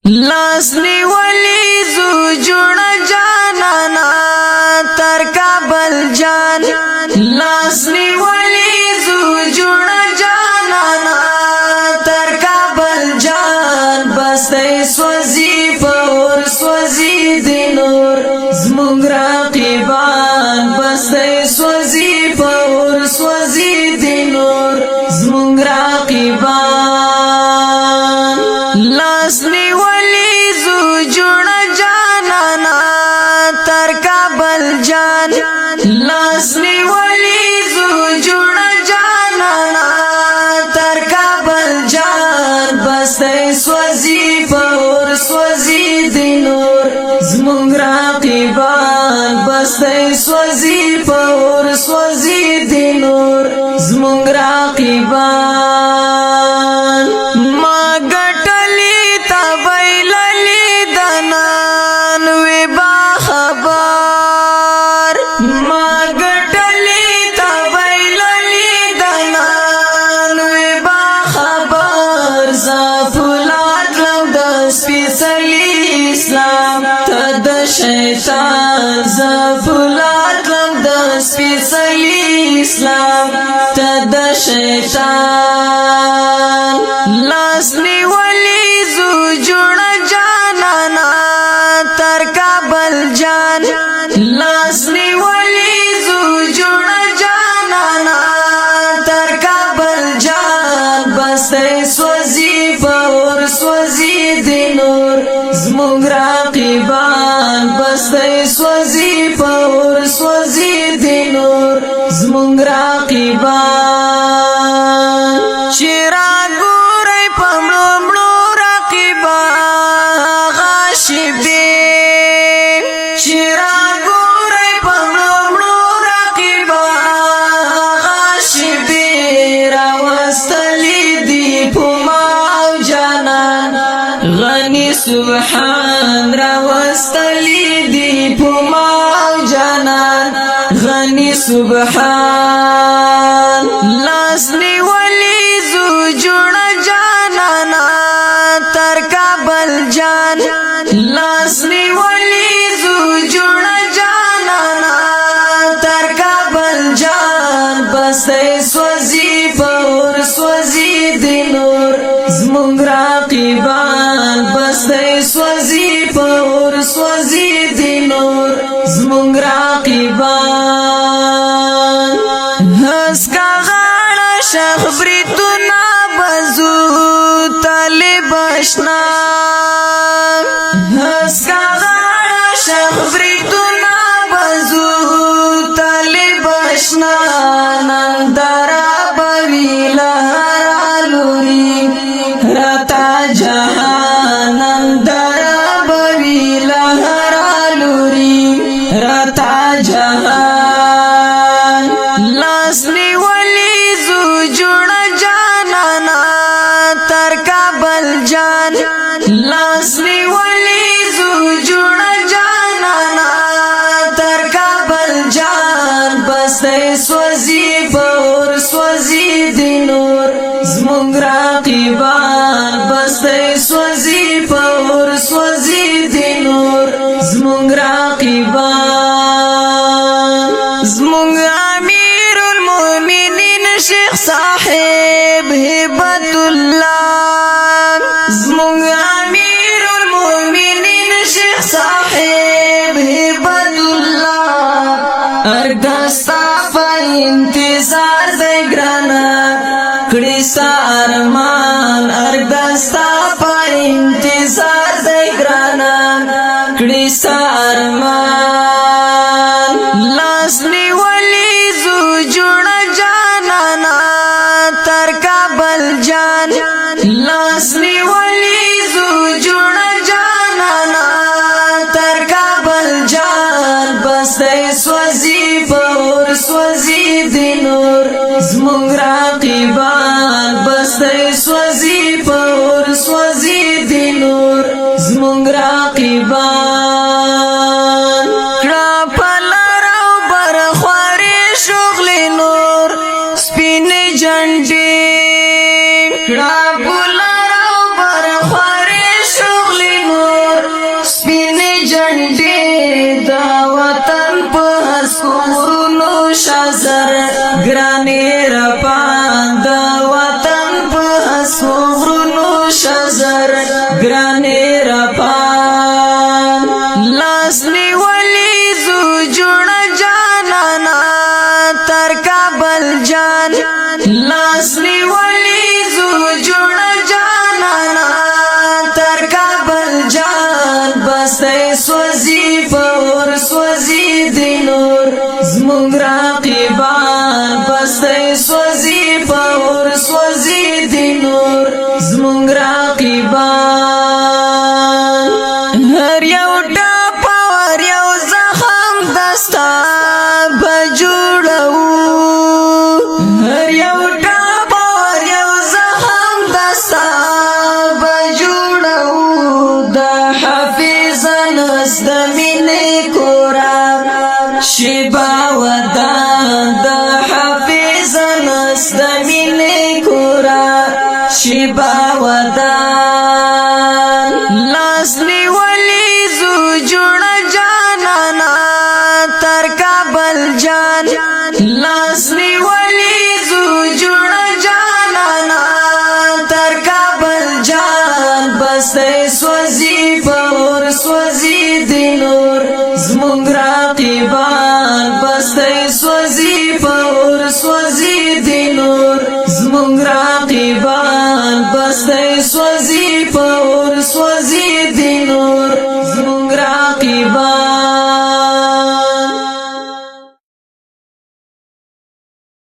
لاس نیولی زو جوړ جانانا تر کابل جان لاس نیولی زو جوړ جانانا تر کابل جان بسته سوزی پور سوزی دی نور زمونږ رقیبان بسته سوزی پور سوزی دی نور زمونږ رقیبان لاس نیولی زو جوړ جانانا تر کابل جان لاس نیولی زو جوړ جانانا تر کابل جان بسته سوزی پور سوزی دی نور زمونږ رقیبان بسته سوزی پور سوزی دی نور زمونږ رقیبان ما ګټلی تبیللی دنان وی با خبر ما ګټلی تبیللی دنان وی با خبر زفولات لو د سپیڅلی اسلام ته د شیطان زفولات لو د سپیڅلی اسلام ته د شیطان لاس نیولی زو جوړ جانانا تر کابل جان لاس نیولی زو جوړ جانانا تر کابل جان بسته سوزی پور سوزی دی نور زمونږ رقیبان بسته سوزی پور سوزی دی نور زمونږ رقیبان چیرا ګورای پمړو مړو رقیبان غاشبی چیرا ګورای پمړو مړو رقیبان غاشبی راوستلی دی پما او جانان غنی سبحان راوستلی دی پما او جانان غنی سبحان لاس نیولی زو جوړ جانانا تر کابل جان لاس نیولی زو جوړ جانانا تر کابل جان بسته سوزی پور سوزی دی نور زمونږ رقیبان بسته سوزی پور سوزی دی نور زمونږ رقیبان هسکا غاړه شیخ بریتونه بزو طالب اشنا هسکا غاړه شیخ بریتونه بزو طالب اشنا نندارا بوی لهرالوری رتا جهان نندارا بوی لهرالوری رتا جهان لاس نیولی زو جوړ جانانا تر کابل جان لاس نیولی زو جوړ جانانا تر کابل جان بسته سوزی پور سوزی دی نور زمونږ رقیبان بسته سوزی پور سوزی دی نور زمونږ رقیبان زمونږ امیر المؤمنین شیخ صاحب هبت الله زمونږ امیر المؤمنین شیخ صاحب هبت الله ارګستا په انتظار دی ګرانا کړي سارمان ارګستا په انتظار دی ګرانا کړي سارمان لاس نیولی زو جوړ جانانا تر کابل جان لاس نیولی زو جوړ جانانا تر کابل جان بسته سوزی پور سوزی دی گرانی رپان لاس نیولی زو جوڑ جانانا تر کابل جان لاس نیولی زو جوڑ جانانا تر کابل جان بستے سوزی پور سوزی دی نور زمونگ راقبان بستے سوزی پور سوزی دی نور زمونگ راقبان هر یو ټاپ ور یو زخم دستا بجوړو هر یو ټاپ ور یو زخم دستا بجوړو د حافظ نس د مینې کورا شیبا ودان د حافظ نس د مینې کورا شیبا ودان لاس نیولی زو جوڑ جانانا تر کابل جان لاس نیولی زو جوڑ جانانا تر کابل جان بستے سوزی پور سوزی دی نور زمونگ راقبان بستے سوزی پور سوزی دی نور زمونگ راقبان بستے سوزی